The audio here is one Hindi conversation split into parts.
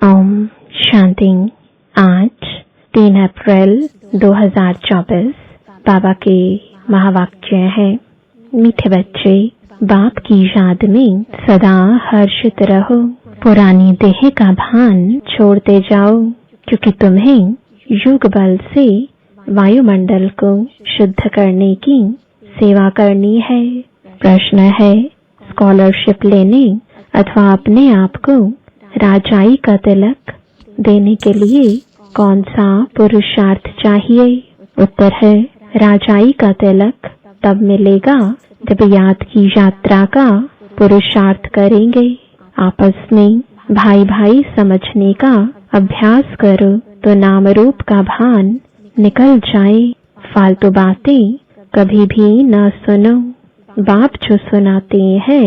ओम शांति। आज 3 अप्रैल 2024 बाबा के महावाक्य है। मीठे बच्चे, बाप की याद में सदा हर्षित रहो। पुरानी देह का भान छोड़ते जाओ, क्योंकि तुम्हें युग बल से वायुमंडल को शुद्ध करने की सेवा करनी है। प्रश्न है, स्कॉलरशिप लेने अथवा अपने आप को राजाई का तिलक देने के लिए कौन सा पुरुषार्थ चाहिए? उत्तर है, राजाई का तिलक तब मिलेगा जब याद की यात्रा का पुरुषार्थ करेंगे। आपस में भाई भाई समझने का अभ्यास करो तो नाम रूप का भान निकल जाए। फालतू बातें कभी भी न सुनो। बाप जो सुनाते हैं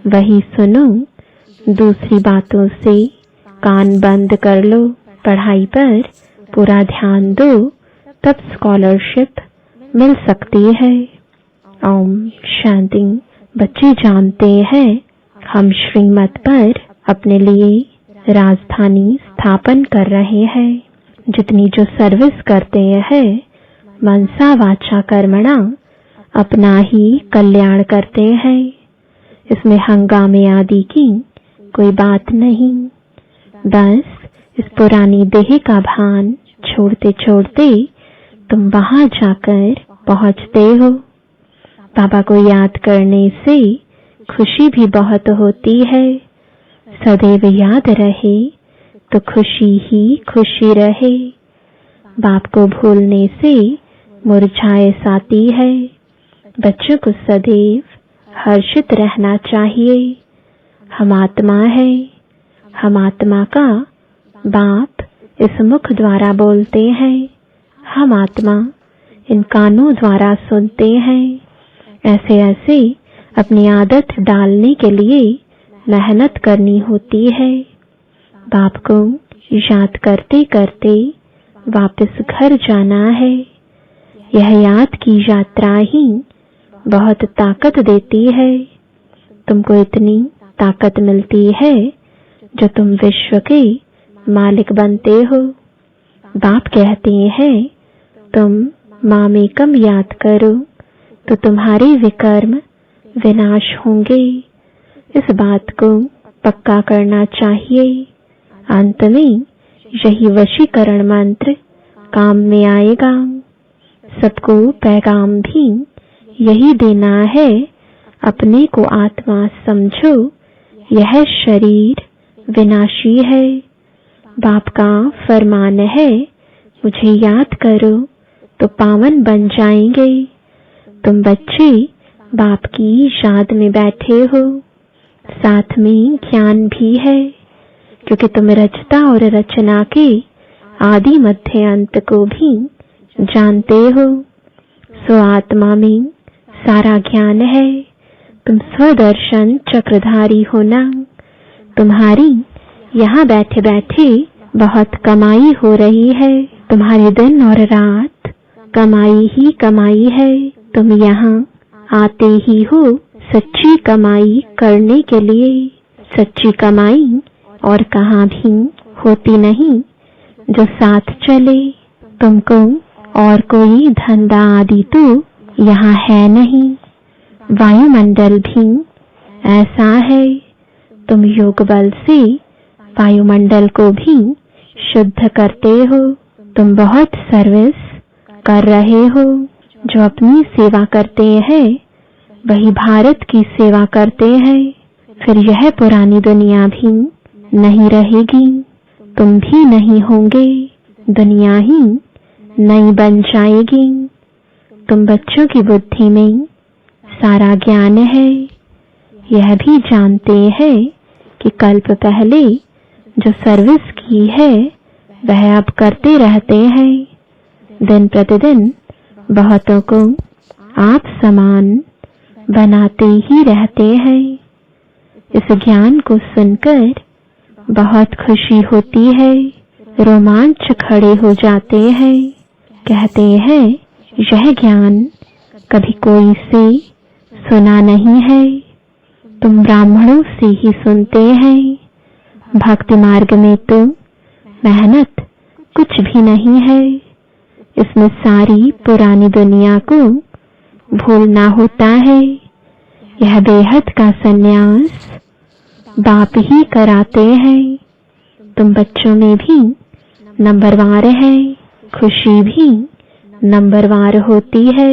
वही सुनो। दूसरी बातों से कान बंद कर लो। पढ़ाई पर पूरा ध्यान दो, तब स्कॉलरशिप मिल सकती है। ओम शांति। बच्चे जानते हैं हम श्रीमत पर अपने लिए राजधानी स्थापन कर रहे हैं। जितनी जो सर्विस करते हैं मनसा वाचा कर्मणा अपना ही कल्याण करते हैं। इसमें हंगामे आदि की कोई बात नहीं। बस इस पुरानी देह का भान छोड़ते छोड़ते तुम वहां जाकर पहुंचते हो। बाबा को याद करने से खुशी भी बहुत होती है। सदैव याद रहे तो खुशी ही खुशी रहे। बाप को भूलने से मुरझाइश आती है। बच्चों को सदैव हर्षित रहना चाहिए। हम आत्मा है। हम आत्मा का बाप इस मुख द्वारा बोलते हैं। हम आत्मा इन कानों द्वारा सुनते हैं। ऐसे ऐसे अपनी आदत डालने के लिए मेहनत करनी होती है। बाप को याद करते करते वापस घर जाना है। यह याद की यात्रा ही बहुत ताकत देती है। तुमको इतनी ताकत मिलती है जो तुम विश्व के मालिक बनते हो। बाप कहते हैं तुम मामेकम याद करो तो तुम्हारे विकर्म विनाश होंगे। इस बात को पक्का करना चाहिए। अंत में यही वशीकरण मंत्र काम में आएगा। सबको पैगाम भी यही देना है, अपने को आत्मा समझो, यह शरीर विनाशी है। बाप का फरमान है, मुझे याद करो तो पावन बन जाएंगे। तुम बच्चे बाप की याद में बैठे हो। साथ में ज्ञान भी है, क्योंकि तुम रचता और रचना के आदि मध्य अंत को भी जानते हो। सो आत्मा में सारा ज्ञान है। तुम स्वदर्शन चक्रधारी हो ना। तुम्हारी यहाँ बैठे बैठे बहुत कमाई हो रही है। तुम्हारे दिन और रात कमाई ही कमाई है। तुम यहाँ आते ही हो सच्ची कमाई करने के लिए। सच्ची कमाई और कहाँ भी होती नहीं जो साथ चले। तुमको और कोई धंधा आदि तो यहाँ है नहीं। वायुमंडल भी ऐसा है। तुम योग बल से वायुमंडल को भी शुद्ध करते हो। तुम बहुत सर्विस कर रहे हो। जो अपनी सेवा करते हैं वही भारत की सेवा करते हैं। फिर यह पुरानी दुनिया भी नहीं रहेगी। तुम भी नहीं होंगे। दुनिया ही नई बन जाएगी। तुम बच्चों की बुद्धि में सारा ज्ञान है। यह भी जानते हैं कि कल्प पहले जो सर्विस की है वह अब करते रहते हैं। दिन प्रतिदिन बहुतों को आप समान बनाते ही रहते हैं। इस ज्ञान को सुनकर बहुत खुशी होती है। रोमांच खड़े हो जाते हैं। कहते हैं यह ज्ञान कभी कोई से सुना नहीं है। तुम ब्राह्मणों से ही सुनते हैं। भक्ति मार्ग में तो मेहनत कुछ भी नहीं है। इसमें सारी पुरानी दुनिया को भूलना होता है। यह बेहद का संन्यास बाप ही कराते हैं। तुम बच्चों में भी नंबरवार है, खुशी भी नंबरवार होती है,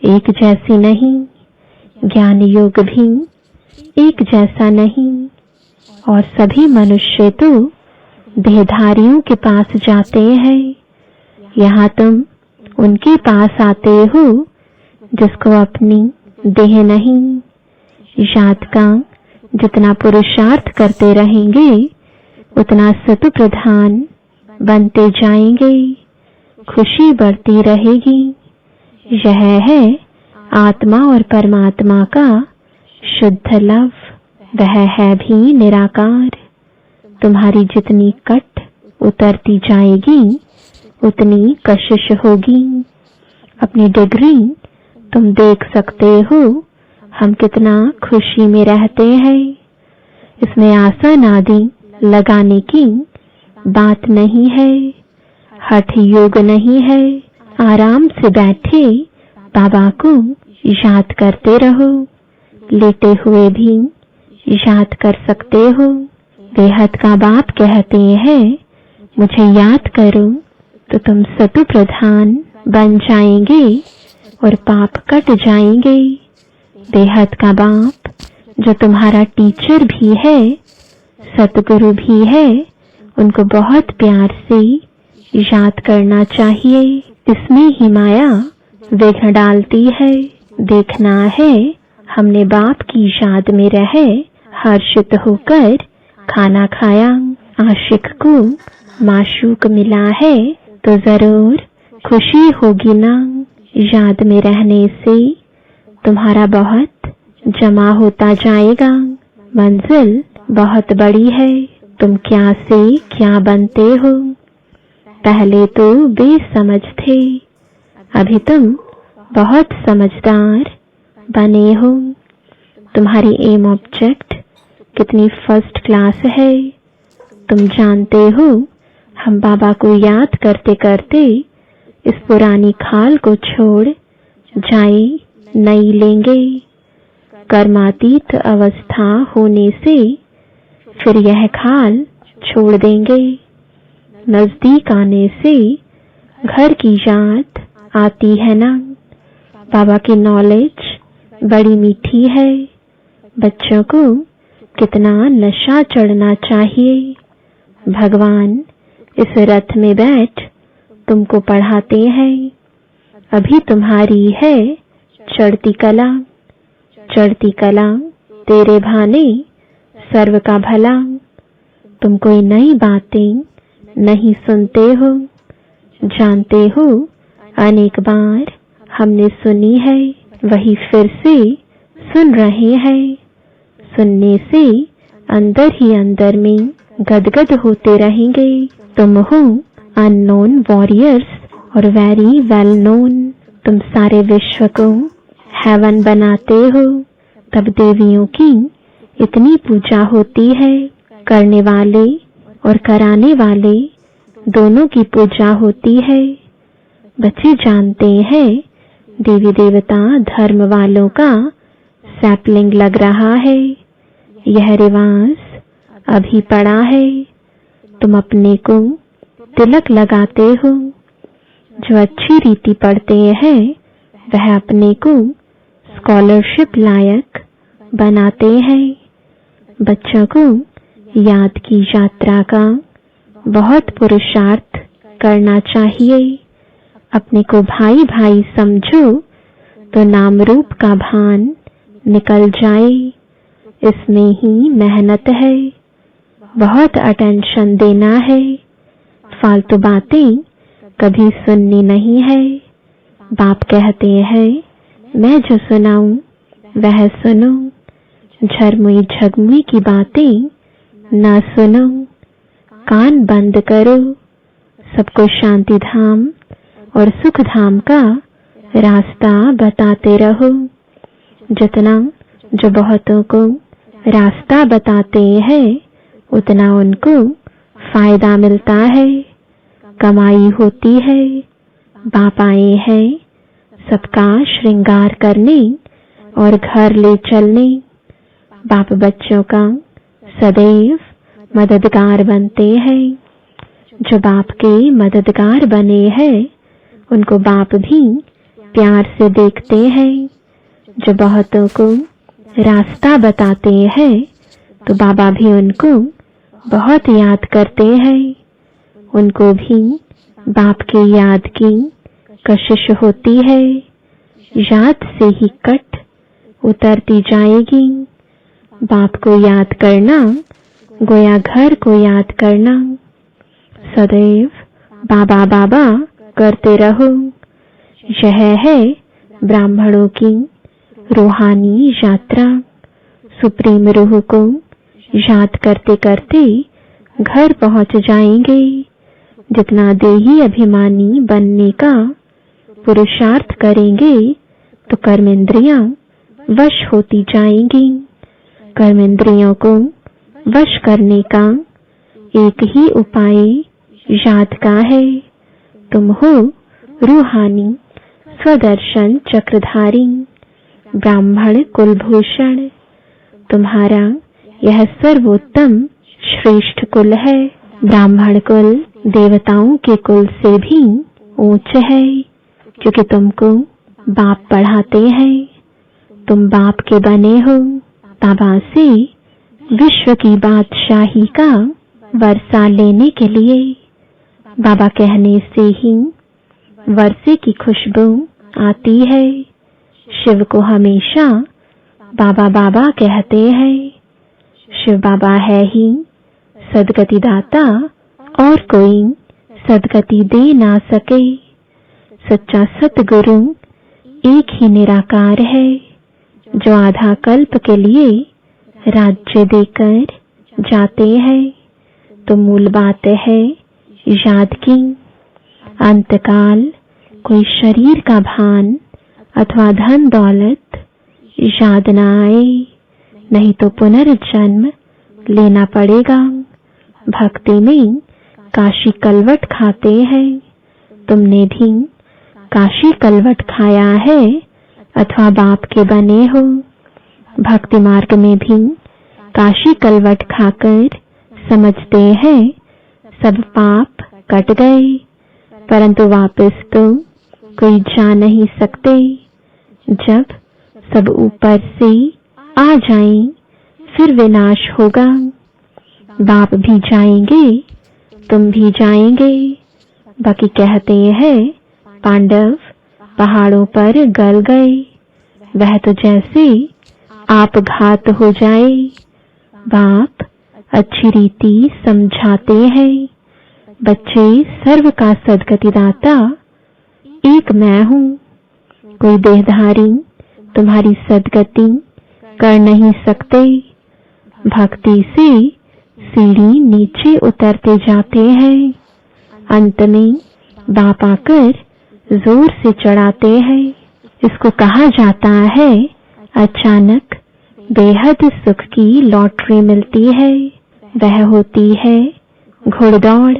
एक जैसी नहीं। ज्ञान योग भी एक जैसा नहीं। और सभी मनुष्य तो देहधारियों के पास जाते हैं। यहाँ तुम उनके पास आते हो जिसको अपनी देह नहीं। याद का जितना पुरुषार्थ करते रहेंगे उतना सतु प्रधान बनते जाएंगे। खुशी बढ़ती रहेगी। यह है आत्मा और परमात्मा का शुद्ध लव। वह है भी निराकार। तुम्हारी जितनी कट उतरती जाएगी उतनी कशिश होगी। अपनी डिग्री तुम देख सकते हो हम कितना खुशी में रहते हैं। इसमें आसन आदि लगाने की बात नहीं है। हठ योग नहीं है। आराम से बैठे बाबा को याद करते रहो। लेटे हुए भी याद कर सकते हो। बेहद का बाप कहते हैं मुझे याद करो तो तुम सतु प्रधान बन जाएंगे और पाप कट जाएंगे। बेहद का बाप जो तुम्हारा टीचर भी है, सतगुरु भी है, उनको बहुत प्यार से याद करना चाहिए। इसमें ही माया विघ्न डालती है। देखना है हमने बाप की याद में रहे हर्षित होकर खाना खाया। आशिक को माशूक मिला है तो जरूर खुशी होगी ना। याद में रहने से तुम्हारा बहुत जमा होता जाएगा। मंजिल बहुत बड़ी है। तुम क्या से क्या बनते हो। पहले तो बेसमझ थे, अभी तुम बहुत समझदार बने हो। तुम्हारी एम ऑब्जेक्ट कितनी फर्स्ट क्लास है। तुम जानते हो हम बाबा को याद करते करते इस पुरानी खाल को छोड़ जाए नई लेंगे। कर्मातीत अवस्था होने से फिर यह खाल छोड़ देंगे। नजदीक आने से घर की याद आती है ना। बाबा की नॉलेज बड़ी मीठी है। बच्चों को कितना नशा चढ़ना चाहिए। भगवान इस रथ में बैठ तुमको पढ़ाते हैं। अभी तुम्हारी है चढ़ती कला। चढ़ती कला तेरे भाने सर्व का भला। तुम कोई नई बातें नहीं सुनते हो। जानते हो अनेक बार हमने सुनी है, वही फिर से सुन रहे हैं। सुनने से अंदर ही अंदर में गदगद होते रहेंगे। तुम हो अननोन वॉरियर्स और वेरी वेल नोन। तुम सारे विश्व को हेवन बनाते हो। तब देवियों की इतनी पूजा होती है। करने वाले और कराने वाले दोनों की पूजा होती है। बच्चे जानते हैं देवी देवता धर्म वालों का सैपलिंग लग रहा है। यह रिवाज अभी पड़ा है। तुम अपने को तिलक लगाते हो। जो अच्छी रीति पढ़ते हैं वह अपने को स्कॉलरशिप लायक बनाते हैं। बच्चों को याद की यात्रा का बहुत पुरुषार्थ करना चाहिए। अपने को भाई भाई समझो तो नाम रूप का भान निकल जाए। इसमें ही मेहनत है। बहुत अटेंशन देना है। फालतू बातें कभी सुननी नहीं है। बाप कहते हैं मैं जो सुनाऊं वह सुनो। झरमुई झगमुई की बातें न सुनो। कान बंद करो। सबको शांति धाम और सुख धाम का रास्ता बताते रहो। जितना जो बहुतों को रास्ता बताते हैं उतना उनको फायदा मिलता है, कमाई होती है। बाप आए हैं सबका श्रृंगार करने और घर ले चलने। बाप बच्चों का सदैव मददगार बनते हैं। जो बाप के मददगार बने हैं उनको बाप भी प्यार से देखते हैं। जो बहुतों को रास्ता बताते हैं तो बाबा भी उनको बहुत याद करते हैं। उनको भी बाप की याद की कशिश होती है। याद से ही कट उतरती जाएगी। बाप को याद करना गोया घर को याद करना। सदैव बाबा बाबा करते रहो। यह है ब्राह्मणों की रूहानी यात्रा। सुप्रीम रूह को याद करते करते घर पहुंच जाएंगे। जितना देही अभिमानी बनने का पुरुषार्थ करेंगे तो कर्मेंद्रियां वश होती जाएंगी। कर्मेंद्रियों को वश करने का एक ही उपाय याद का है। तुम हो रूहानी स्वदर्शन चक्रधारी ब्राह्मण कुलभूषण। तुम्हारा यह सर्वोत्तम श्रेष्ठ कुल है। ब्राह्मण कुल देवताओं के कुल से भी ऊंच है, क्योंकि तुमको बाप पढ़ाते हैं। तुम बाप के बने हो। बाबा से विश्व की बादशाही का वर्षा लेने के लिए। बाबा कहने से ही वर्षे की खुशबू आती है। शिव को हमेशा बाबा बाबा कहते हैं। शिव बाबा है ही सदगति दाता, और कोई सदगति दे ना सके। सच्चा सतगुरु एक ही निराकार है, जो आधा कल्प के लिए राज्य देकर जाते हैं। तो मूल बात है याद की। अंतकाल कोई शरीर का भान अथवा धन दौलत याद न आए, नहीं तो पुनर्जन्म लेना पड़ेगा। भक्ति में काशी कलवट खाते हैं। तुमने भी काशी कलवट खाया है अथवा बाप के बने हो। भक्ति मार्ग में भी काशी कलवट खाकर समझते हैं सब पाप कट गए, परंतु वापस तो कोई जा नहीं सकते। जब सब ऊपर से आ जाएं, फिर विनाश होगा। बाप भी जाएंगे, तुम भी जाएंगे। बाकी कहते हैं पांडव पहाड़ों पर गल गए। वह तो जैसे आप घात हो जाए। बाप अच्छी रीति समझाते हैं। बच्चे सर्व का सदगतिदाता एक मैं हूँ। कोई देहधारी तुम्हारी सदगति कर नहीं सकते। भक्ति से सीढ़ी नीचे उतरते जाते हैं। अंत में बाप आकर जोर से चढ़ाते हैं। इसको कहा जाता है अचानक बेहद सुख की लॉटरी मिलती है। वह होती है घुड़दौड़।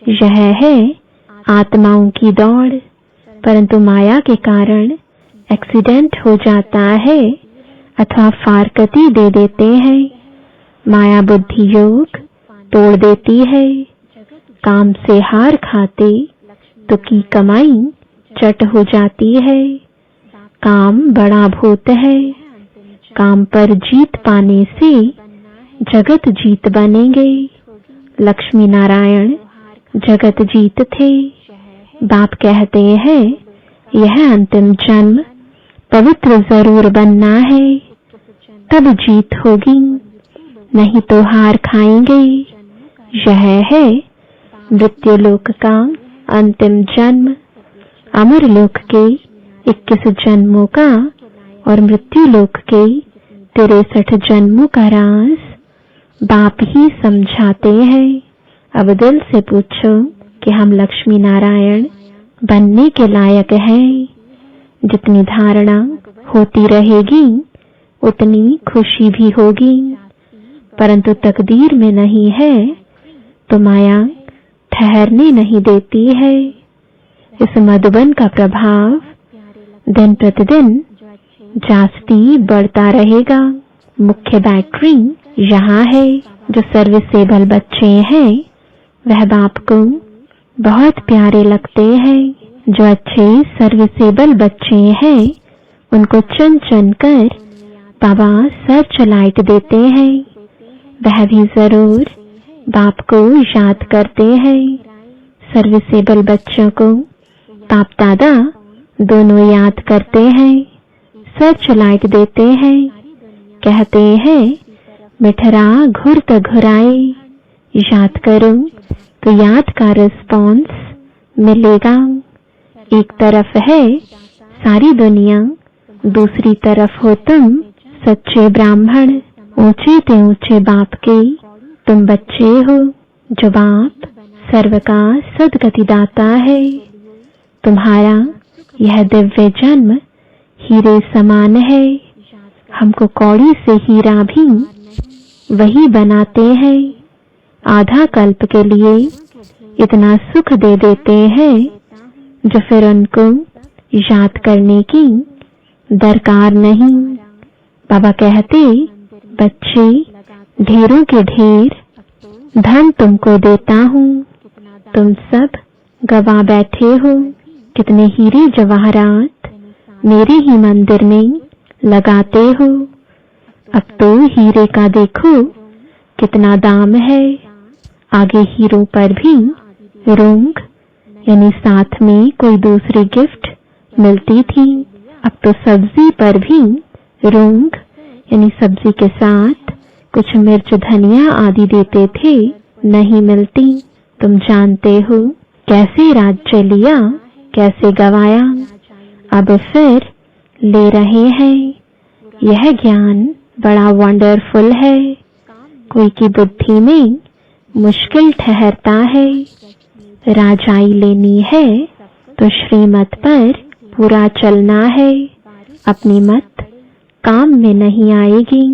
यह है आत्माओं की दौड़, परंतु माया के कारण एक्सीडेंट हो जाता है अथवा फारकती दे देते हैं। माया बुद्धि योग तोड़ देती है। काम से हार खाते तो की कमाई चट हो जाती है। काम बड़ा भूत है। काम पर जीत पाने से जगत जीत बनेंगे। लक्ष्मी नारायण जगत जीत थे। बाप कहते हैं यह अंतिम जन्म पवित्र जरूर बनना है, तब जीत होगी, नहीं तो हार खाएंगे। यह है मृत्युलोक का अंतिम जन्म। अमर लोक के 21 जन्मों का और मृत्युलोक के 63 जन्मों का राज बाप ही समझाते हैं। अब दिल से पूछो कि हम लक्ष्मी नारायण बनने के लायक हैं। जितनी धारणा होती रहेगी उतनी खुशी भी होगी। परंतु तकदीर में नहीं है तो माया ठहरने नहीं देती है। इस मधुबन का प्रभाव दिन प्रतिदिन जास्ती बढ़ता रहेगा। मुख्य बैटरी यहाँ है। जो सर्विसेबल बच्चे हैं वह बाप को बहुत प्यारे लगते हैं। जो अच्छे सर्विसेबल बच्चे हैं उनको चुन चुन कर बाबा सर्च लाइट देते हैं। वह भी जरूर बाप को याद करते हैं। सर्विसेबल बच्चों को बाप दादा दोनों याद करते हैं, सर्च लाइट देते हैं, कहते हैं मिठरा घुर तो घुराए, याद करो तो याद का रिस्पॉन्स मिलेगा। एक तरफ है सारी दुनिया, दूसरी तरफ हो तुम सच्चे ब्राह्मण, ऊंचे ते ऊंचे बाप के तुम बच्चे हो। जो बाप सर्व का सदगति दाता है। तुम्हारा यह दिव्य जन्म हीरे समान है। हमको कौड़ी से हीरा भी वही बनाते हैं। आधा कल्प के लिए इतना सुख दे देते हैं जो फिर उनको याद करने की दरकार नहीं। बाबा कहते बच्चे ढेरों के ढेर धन तुमको देता हूँ, तुम सब गवा बैठे हो। कितने हीरे जवाहरात मेरे ही मंदिर में लगाते हो। अब तो हीरे का देखो कितना दाम है। आगे हीरो पर भी रोंग यानी साथ में कोई दूसरी गिफ्ट मिलती थी। अब तो सब्जी पर भी रोंग यानी सब्जी के साथ कुछ मिर्च धनिया आदि देते थे, नहीं मिलती। तुम जानते हो कैसे राज्य लिया, कैसे गवाया, अब फिर ले रहे हैं। यह ज्ञान बड़ा वंडरफुल है। कोई की बुद्धि में मुश्किल ठहरता है। राजाई लेनी है तो श्रीमत पर पूरा चलना है। अपनी मत काम में नहीं आएगी।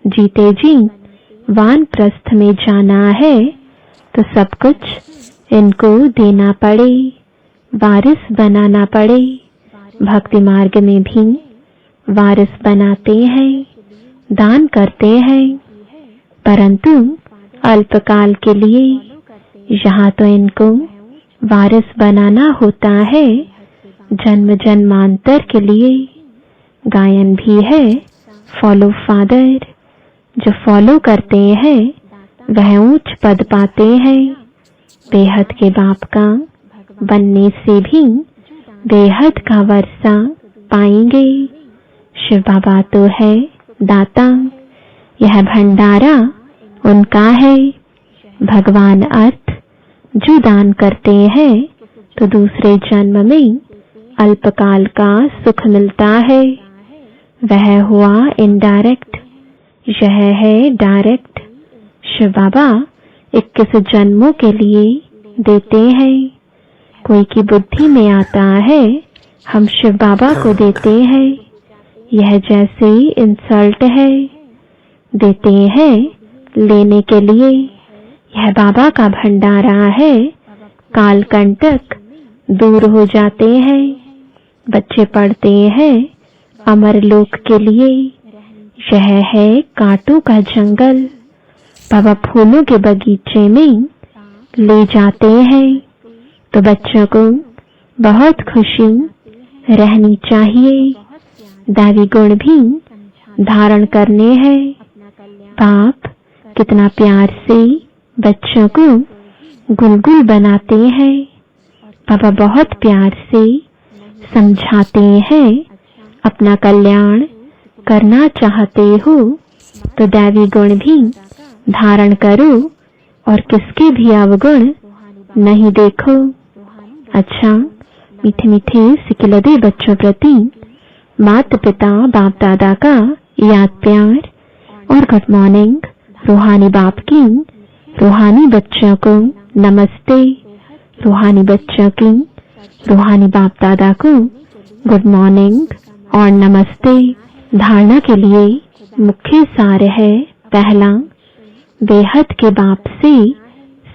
जीते जी वानप्रस्थ में जाना है तो सब कुछ इनको देना पड़े, वारिस बनाना पड़े। भक्ति मार्ग में भी वारिस बनाते हैं, दान करते हैं, परंतु अल्पकाल के लिए। यहाँ तो इनको वारिस बनाना होता है जन्म जन्मांतर के लिए। गायन भी है फॉलो फादर। जो फॉलो करते हैं वह ऊंच पद पाते हैं। बेहद के बाप का बनने से भी बेहद का वर्षा पाएंगे। शिव बाबा तो है दाता, यह भंडारा उनका है। भगवान अर्थ जो दान करते हैं तो दूसरे जन्म में अल्पकाल का सुख मिलता है। वह हुआ इनडायरेक्ट, यह है डायरेक्ट। शिव बाबा 21 जन्मों के लिए देते हैं। कोई की बुद्धि में आता है हम शिव बाबा को देते हैं, यह जैसे इंसल्ट है। देते हैं लेने के लिए। यह बाबा का भंडारा है। कालकंटक दूर हो जाते हैं। बच्चे पढ़ते हैं अमरलोक के लिए। यह है कांटों का जंगल। बाबा फूलों के बगीचे में ले जाते हैं तो बच्चों को बहुत खुशी रहनी चाहिए। दैवी गुण भी धारण करने हैं। बाप कितना प्यार से बच्चों को गुलगुल बनाते हैं। बाबा बहुत प्यार से समझाते हैं अपना कल्याण करना चाहते हो तो दैवी गुण भी धारण करो और किसके भी अवगुण नहीं देखो। अच्छा, मीठे मीठे सिकिलदे बच्चों प्रति माता पिता बाप दादा का याद प्यार और गुड मॉर्निंग। रूहानी बाप की रूहानी बच्चों को नमस्ते। रूहानी बच्चों की रूहानी बाप दादा को गुड मॉर्निंग और नमस्ते। धारणा के लिए मुख्य सार है। पहला, बेहद के बाप से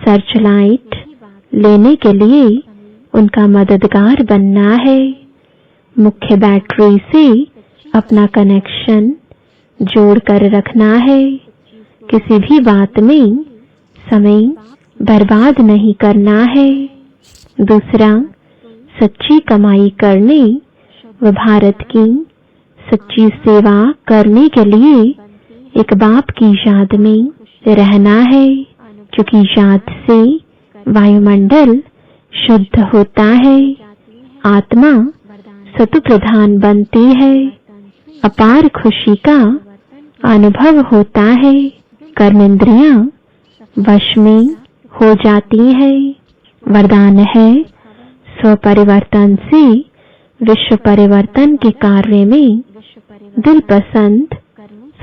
सर्चलाइट लेने के लिए उनका मददगार बनना है। मुख्य बैटरी से अपना कनेक्शन जोड़कर रखना है। किसी भी बात में समय बर्बाद नहीं करना है। दूसरा, सच्ची कमाई करने व भारत की सच्ची सेवा करने के लिए एक बाप की याद में रहना है, क्योंकि याद से वायुमंडल शुद्ध होता है, आत्मा सतु प्रधान बनती है, अपार खुशी का अनुभव होता है, कर्मेंद्रियां वश में हो जाती है। वरदान है, स्वपरिवर्तन से विश्व परिवर्तन के कार्य में दिल पसंद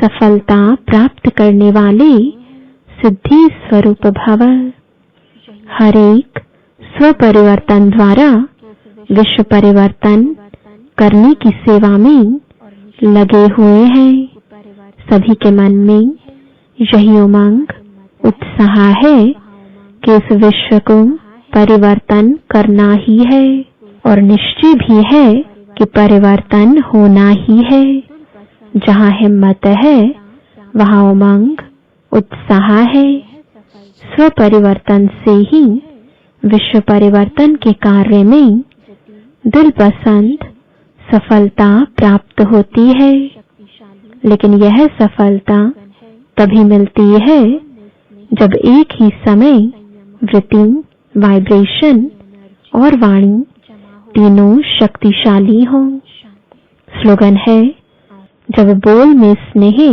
सफलता प्राप्त करने वाले सिद्धि स्वरूप भव। हर एक स्वपरिवर्तन द्वारा विश्व परिवर्तन करने की सेवा में लगे हुए हैं। सभी के मन में यही उमंग उत्साह है कि इस विश्व को परिवर्तन करना ही है और निश्चय भी है कि परिवर्तन होना ही है। जहाँ हिम्मत है वहाँ उमंग उत्साह है। स्वपरिवर्तन से ही विश्व परिवर्तन के कार्य में दिल पसंद सफलता प्राप्त होती है। लेकिन यह सफलता तभी मिलती है जब एक ही समय वृत्ति, वाइब्रेशन और वाणी तीनों शक्तिशाली हों। स्लोगन है, जब बोल में स्नेह